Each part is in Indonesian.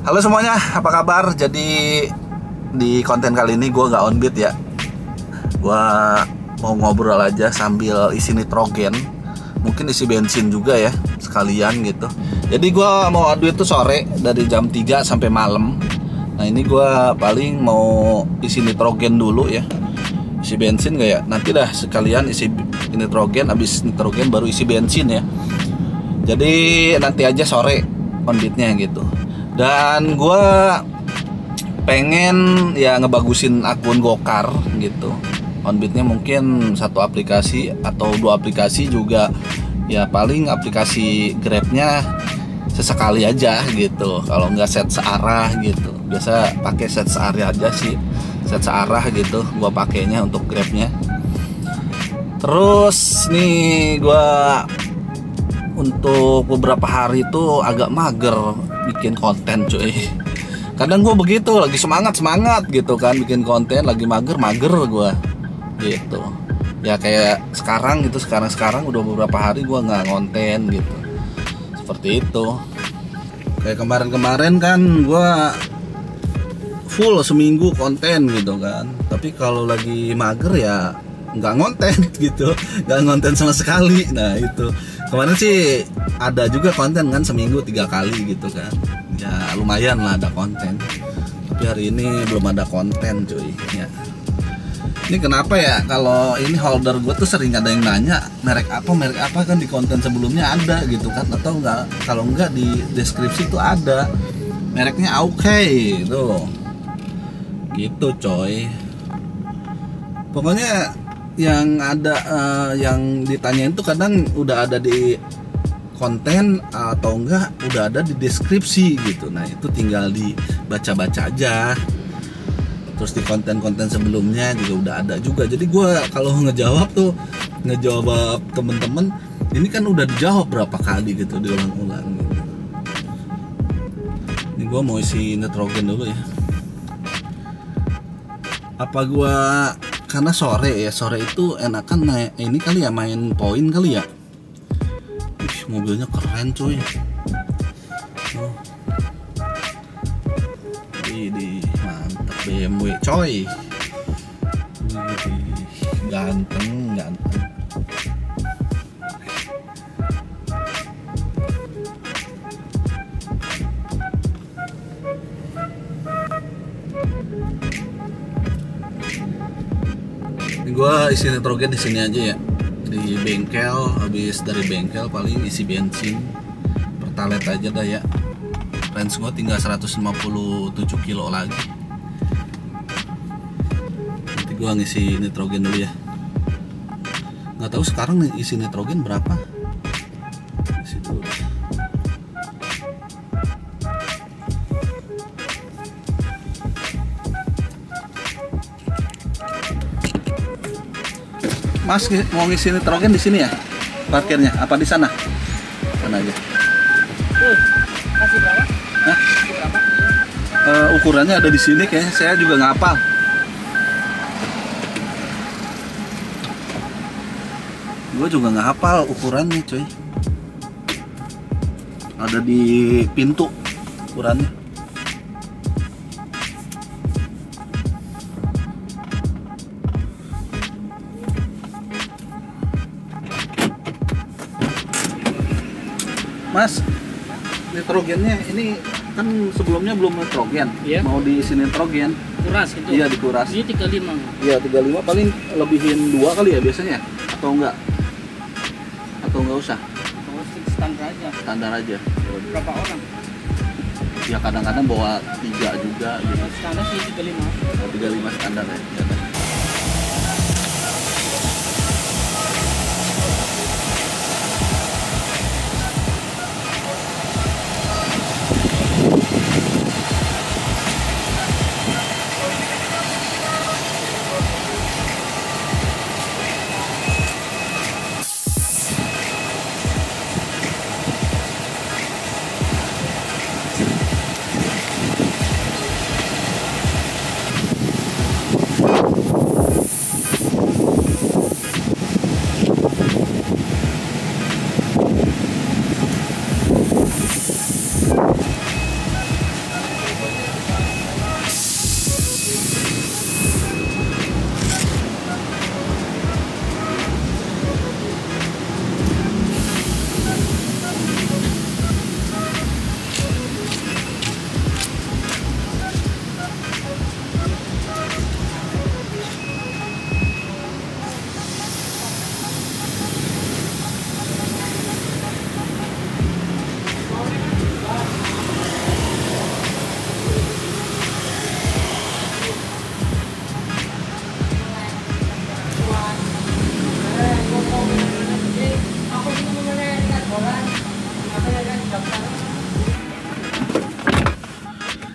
Halo semuanya, apa kabar? Jadi di konten kali ini gue nggak on beat ya. Gue mau ngobrol aja sambil isi nitrogen, mungkin isi bensin juga ya sekalian gitu. Jadi gue mau on beat tuh sore dari jam 3 sampai malam. Nah ini gue paling mau isi nitrogen dulu ya. Isi bensin gak ya? Nanti dah sekalian isi nitrogen, habis nitrogen baru isi bensin ya. Jadi nanti aja sore on beatnya gitu. Dan gue pengen ya ngebagusin akun Gokar gitu. On beatnya mungkin satu aplikasi atau dua aplikasi juga. Ya paling aplikasi Grabnya sesekali aja gitu. Kalau nggak set searah gitu. Biasa pakai set searah aja sih. Set searah gitu. Gue pakainya untuk Grabnya. Terus nih gue untuk beberapa hari itu agak mager bikin konten cuy. Kadang gue begitu, lagi semangat gitu kan bikin konten, lagi mager gue gitu. Ya kayak sekarang gitu, sekarang udah beberapa hari gue nggak konten gitu. Seperti itu. Kayak kemarin kan gue full seminggu konten gitu kan. Tapi kalau lagi mager ya nggak ngonten gitu, nggak ngonten sama sekali. Nah itu kemarin sih ada juga konten kan seminggu 3 kali gitu kan, ya lumayan lah ada konten. Tapi hari ini belum ada konten cuy ya. Ini kenapa ya, kalau ini holder gue tuh sering ada yang nanya merek apa kan di konten sebelumnya ada gitu kan, atau enggak, kalau enggak di deskripsi tuh ada mereknya Aukey tuh gitu coy. Pokoknya yang ada yang ditanyain tuh kadang udah ada di konten atau enggak udah ada di deskripsi gitu. Nah itu tinggal dibaca-baca aja. Terus di konten-konten sebelumnya juga udah ada juga. Jadi gue kalau ngejawab temen-temen ini kan udah dijawab berapa kali gitu, diulang-ulang gitu. Ini gue mau isi nitrogen dulu ya. Apa gue karena sore itu enakan naik ini kali ya, main poin kali ya. Ih, mobilnya keren cuy. Ini mantap BMW coy. Ganteng. Gue isi nitrogen di sini aja ya, di bengkel. Habis dari bengkel paling isi bensin pertalite aja dah ya. Range gue tinggal 157 kilo lagi. Nanti gue ngisi nitrogen dulu ya. Nggak tahu sekarang isi nitrogen berapa. Isi dulu. Mas mau ngisi nitrogen di sini ya? Parkirnya apa di sana? Sana aja. Kasih berapa? Hah? Ukurannya ada di sini kayaknya, saya juga nggak hafal. Gue juga nggak hafal ukurannya coy. Ada di pintu ukurannya. Mas, nitrogennya ini kan sebelumnya belum nitrogen, iya. Mau diisi nitrogen. Kuras itu? Iya dikuras. Ini 35. Iya 35, paling lebihin 2 kali ya biasanya? Atau enggak? Atau enggak usah? Standar aja. Standar aja. Berapa orang? Ya kadang-kadang bawa 3 juga gitu. Standar sih 35. Oh, 35 standar ya. Ya kan?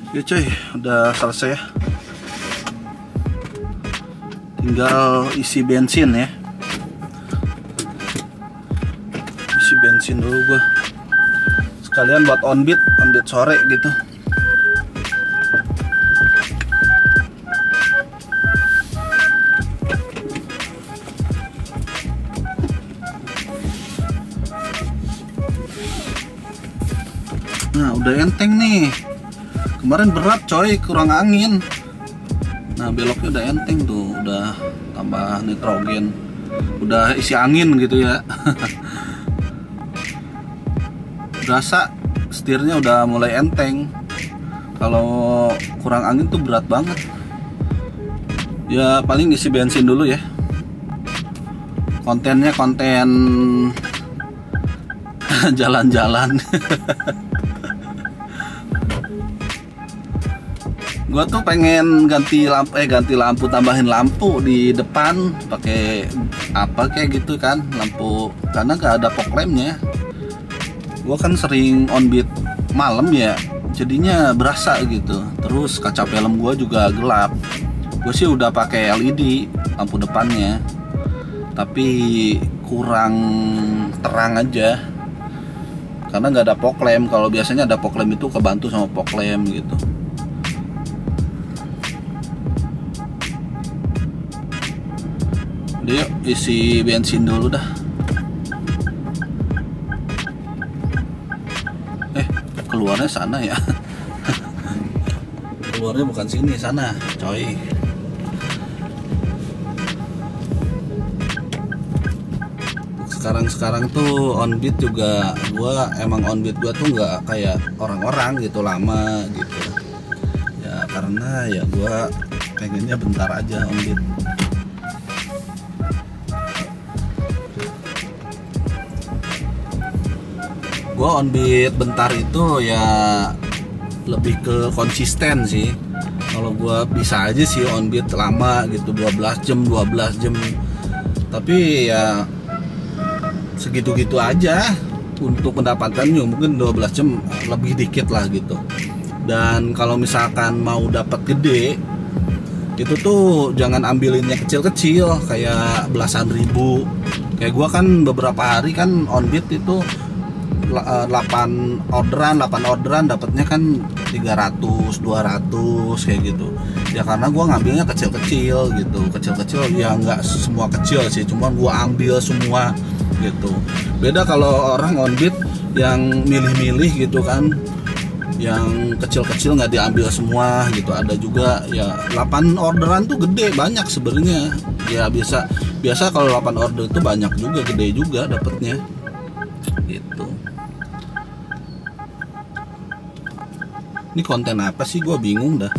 Oke cuy, udah selesai ya. Tinggal isi bensin ya. Isi bensin dulu gua. Sekalian buat on beat sore gitu. Nah, udah enteng nih. Kemarin berat coy, kurang angin. Nah, beloknya udah enteng tuh, udah tambah nitrogen, udah isi angin gitu ya. Berasa setirnya udah mulai enteng. Kalau kurang angin tuh berat banget. Ya paling isi bensin dulu ya. Kontennya konten jalan-jalan. Gua tuh pengen ganti lampu, tambahin lampu di depan pakai apa kayak gitu kan, lampu, karena gak ada fog lampnya. Gua kan sering on beat malam ya, jadinya berasa gitu. Terus kaca film gua juga gelap. Gue sih udah pakai LED lampu depannya, tapi kurang terang aja karena nggak ada fog lamp. Kalau biasanya ada fog lamp itu kebantu sama fog lamp gitu. Udah yuk isi bensin dulu dah. Keluarnya sana ya. Keluarnya bukan sini, sana coy. Sekarang tuh on beat juga, emang on beat gua tuh nggak kayak orang-orang gitu lama gitu ya, karena ya gua pengennya bentar aja on beat. Gua on beat bentar itu ya lebih ke konsisten sih. Kalau gua bisa aja sih on beat lama gitu, 12 jam. Tapi ya segitu-gitu aja untuk pendapatannya, mungkin 12 jam lebih dikit lah gitu. Dan kalau misalkan mau dapat gede, itu tuh jangan ambilinnya kecil-kecil kayak belasan ribu. Kayak gua kan beberapa hari kan on beat itu 8 orderan dapatnya kan 300 200 kayak gitu ya, karena gua ngambilnya kecil-kecil gitu. Kecil-kecil ya nggak semua kecil sih, cuma gua ambil semua gitu. Beda kalau orang on beat yang milih-milih gitu kan, yang kecil-kecil nggak diambil semua gitu. Ada juga ya 8 orderan tuh gede, banyak sebenarnya ya. Biasa kalau 8 order itu banyak juga, gede juga dapatnya gitu. Ini konten apa sih? Gue bingung dah.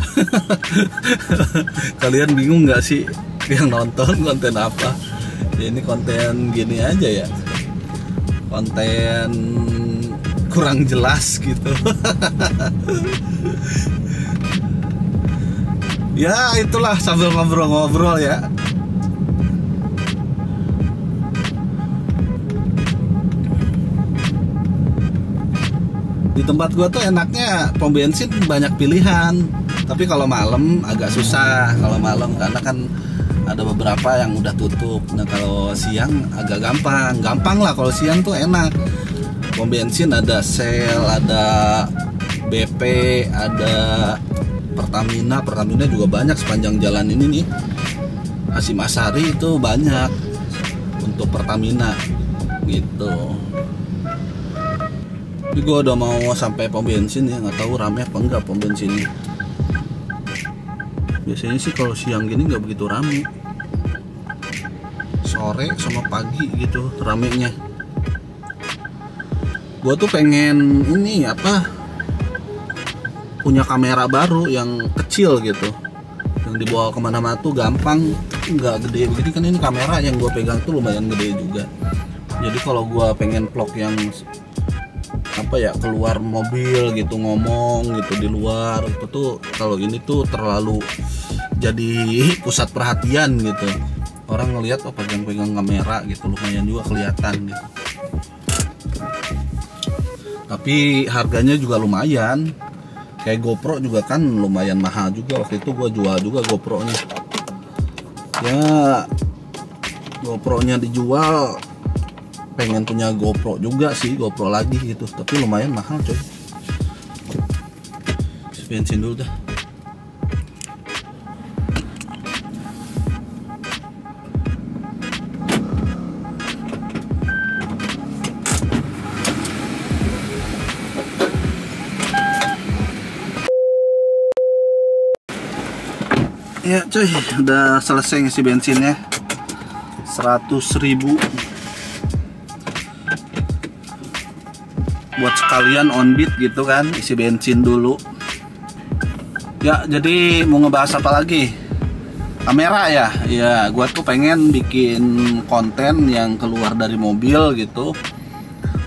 Kalian bingung nggak sih yang nonton konten apa? Ya, ini konten gini aja ya. Konten kurang jelas gitu. Ya itulah, sambil ngobrol-ngobrol ya. Di tempat gua tuh enaknya pom bensin banyak pilihan, tapi kalau malam agak susah. Kalau malam karena kan ada beberapa yang udah tutup. Nah kalau siang agak gampang lah. Kalau siang tuh enak. Pom bensin ada Shell, ada BP, ada Pertamina juga banyak sepanjang jalan ini nih. Hasyim Asari itu banyak untuk Pertamina gitu. Tapi gue udah mau sampai pom bensin ya, nggak tahu rame apa enggak pom bensinnya. Biasanya sih kalau siang gini nggak begitu rame, sore sama pagi gitu ramenya. Gue tuh pengen ini punya kamera baru yang kecil gitu, yang dibawa kemana-mana tuh gampang, nggak gede begini kan. Ini kamera yang gue pegang tuh lumayan gede juga. Jadi kalau gue pengen vlog yang keluar mobil gitu, ngomong gitu di luar, itu tuh kalau ini tuh terlalu jadi pusat perhatian gitu. Orang ngelihat pegang kamera gitu, lumayan juga kelihatan gitu. Tapi harganya juga lumayan. Kayak GoPro juga kan lumayan mahal juga, waktu itu gue jual juga GoPro-nya. Ya GoPro-nya dijual, pengen punya GoPro juga sih, GoPro lagi gitu, tapi lumayan mahal coy. Bensin dulu dah. Ya cuy, udah selesai ngisi bensinnya 100.000. Buat sekalian on beat gitu kan, isi bensin dulu. Ya jadi mau ngebahas apa lagi? Kamera ya. Ya gua tuh pengen bikin konten yang keluar dari mobil gitu.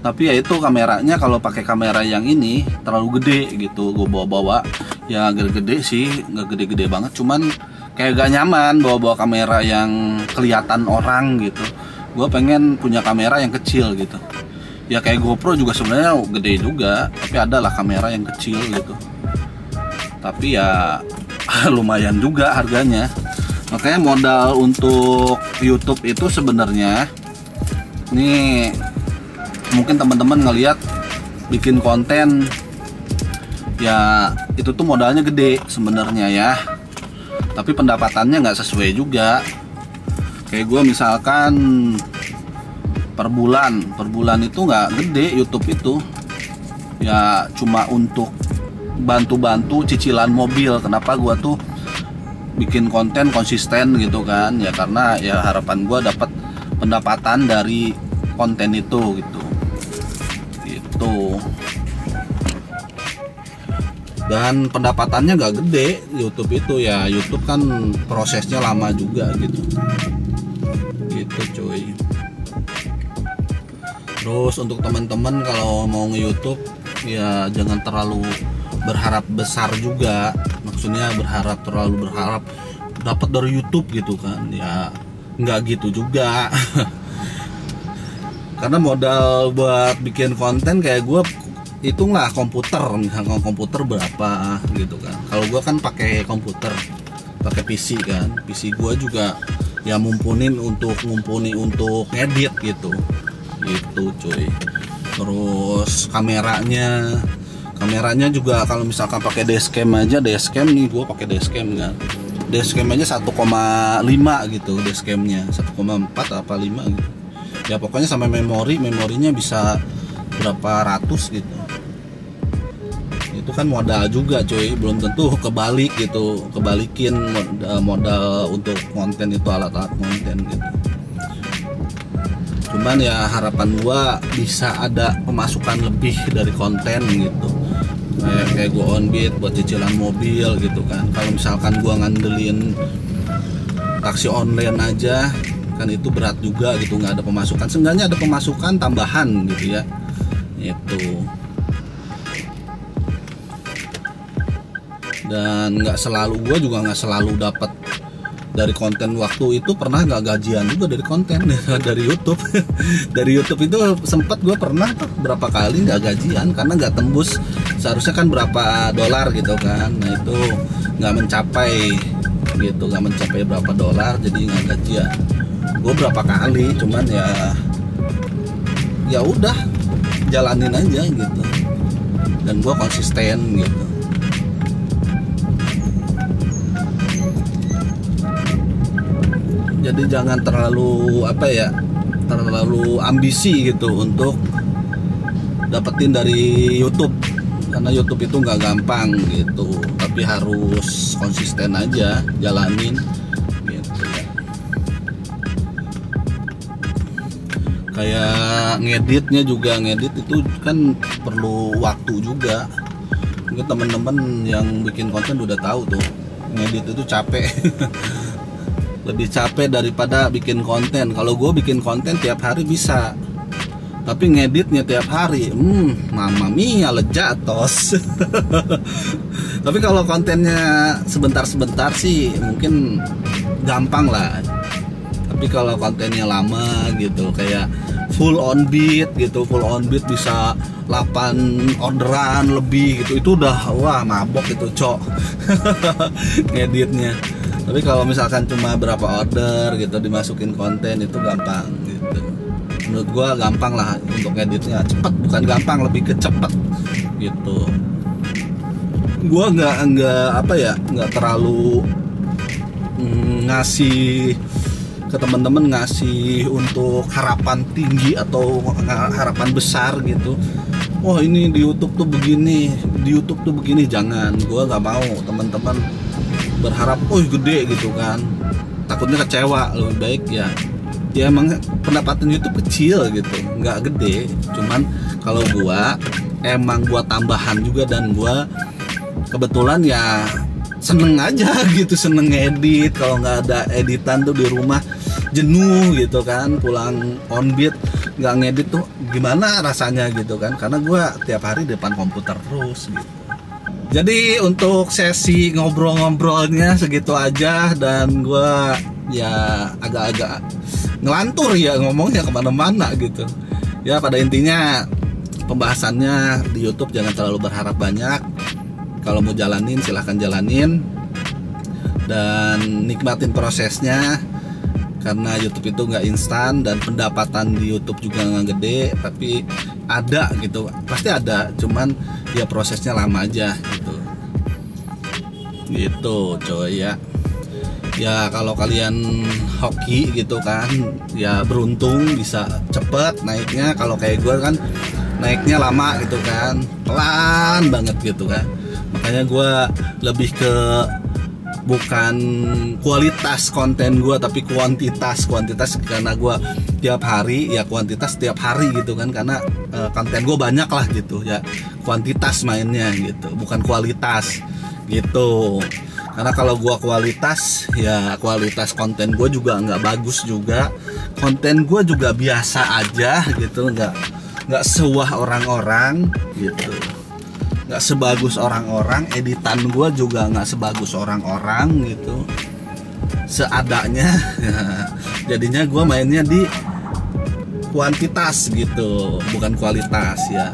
Tapi ya itu kameranya, kalau pakai kamera yang ini terlalu gede gitu, gue bawa-bawa. Ya gede-gede sih, nggak gede-gede banget, cuman kayak gak nyaman bawa-bawa kamera yang kelihatan orang gitu. Gue pengen punya kamera yang kecil gitu. Ya kayak GoPro juga sebenarnya gede juga, tapi adalah kamera yang kecil gitu. Tapi ya lumayan juga harganya. Makanya modal untuk YouTube itu sebenarnya, nih mungkin teman-teman ngelihat bikin konten ya itu tuh modalnya gede sebenarnya ya, tapi pendapatannya nggak sesuai juga. Kayak gue misalkan per bulan itu nggak gede YouTube itu, ya cuma untuk bantu-bantu cicilan mobil. Kenapa gue tuh bikin konten konsisten gitu kan, ya karena ya harapan gue dapat pendapatan dari konten itu gitu. Dan pendapatannya nggak gede YouTube itu ya. YouTube kan prosesnya lama juga gitu cuy. Terus untuk teman-teman kalau mau nge-YouTube ya jangan terlalu berharap besar juga. Maksudnya terlalu berharap dapat dari YouTube gitu kan, ya nggak gitu juga. Karena modal buat bikin konten kayak gue, hitunglah komputer, misalkan komputer berapa gitu kan. Kalau gue kan pakai komputer, pakai PC kan. PC gue juga ya mumpuni untuk edit gitu cuy. Terus kameranya juga kalau misalkan pakai dashcam aja, dashcam nih gue pakai dashcam kan. Dashcam aja 1,5 gitu, dashcamnya 1,4 apa 5 gitu. Ya pokoknya sampai memorinya bisa berapa ratus gitu. Itu kan modal juga cuy, belum tentu kebalikin modal untuk konten itu, alat-alat konten gitu. Cuman ya harapan gua bisa ada pemasukan lebih dari konten gitu. Kayak gua on beat buat cicilan mobil gitu kan. Kalau misalkan gua ngandelin taksi online aja kan itu berat juga gitu, nggak ada pemasukan. Seenggaknya ada pemasukan tambahan gitu ya. Itu. Dan gue juga nggak selalu dapat dari konten. Waktu itu pernah nggak gajian juga dari konten dari YouTube. Dari YouTube itu sempat gue pernah tuh berapa kali nggak gajian karena nggak tembus, seharusnya kan berapa dolar gitu kan. Nah itu nggak mencapai gitu, nggak mencapai berapa dolar, jadi nggak gajian. Gue berapa kali, cuman ya udah jalanin aja gitu, dan gue konsisten gitu. Jadi jangan terlalu ambisi gitu untuk dapetin dari YouTube, karena YouTube itu nggak gampang gitu, tapi harus konsisten aja jalanin gitu. Kayak ngedit itu kan perlu waktu juga. Mungkin teman-teman yang bikin konten udah tahu tuh, ngedit itu capek. Lebih capek daripada bikin konten. Kalau gue bikin konten tiap hari bisa, tapi ngeditnya tiap hari, mamma mia lejatos. Tapi kalau kontennya sebentar-sebentar sih mungkin gampang lah. Tapi kalau kontennya lama gitu, kayak full on beat gitu, full on beat bisa 8 orderan lebih gitu, itu udah wah mabok itu cok ngeditnya. Tapi kalau misalkan cuma berapa order gitu dimasukin konten itu gampang gitu. Menurut gua gampang lah untuk ngeditnya, cepet, bukan gampang, lebih ke cepet gitu. Gua nggak terlalu ngasih ke teman-teman, ngasih untuk harapan tinggi atau harapan besar gitu. Oh ini di YouTube tuh begini, di YouTube tuh begini, jangan. Gua nggak mau teman-teman berharap oh gede gitu kan, takutnya kecewa. Lebih baik ya emang pendapatan YouTube kecil gitu, nggak gede. Cuman kalau gua emang buat tambahan juga, dan gua kebetulan ya seneng aja gitu, seneng ngedit. Kalau nggak ada editan tuh di rumah jenuh gitu kan, pulang on beat nggak ngedit tuh gimana rasanya gitu kan, karena gue tiap hari depan komputer terus gitu. Jadi untuk sesi ngobrol-ngobrolnya segitu aja, dan gue ya agak-agak ngelantur ya ngomongnya kemana-mana gitu ya. Pada intinya pembahasannya di YouTube jangan terlalu berharap banyak. Kalau mau jalanin silahkan jalanin dan nikmatin prosesnya, karena YouTube itu nggak instan dan pendapatan di YouTube juga nggak gede, tapi ada gitu, pasti ada, cuman ya prosesnya lama aja gitu coy ya. Ya kalau kalian hoki gitu kan ya beruntung bisa cepet naiknya. Kalau kayak gue kan naiknya lama gitu kan, pelan banget gitu kan. Makanya gue lebih ke bukan kualitas konten gue tapi kuantitas, karena gue tiap hari ya kuantitas tiap hari gitu kan, karena konten gue banyak lah gitu ya, kuantitas mainnya gitu bukan kualitas gitu. Karena kalau gue kualitas ya kualitas konten gue juga nggak bagus juga, konten gue juga biasa aja gitu, nggak sewah orang-orang gitu, nggak sebagus orang-orang. Editan gue juga nggak sebagus orang-orang gitu, seadanya. Jadinya gue mainnya di kuantitas gitu bukan kualitas ya.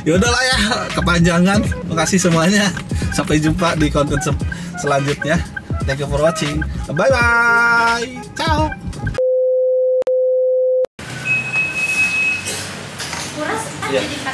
Ya udahlah ya, kepanjangan. Makasih semuanya, sampai jumpa di konten selanjutnya. Thank you for watching, bye bye, ciao. Kuras Yeah.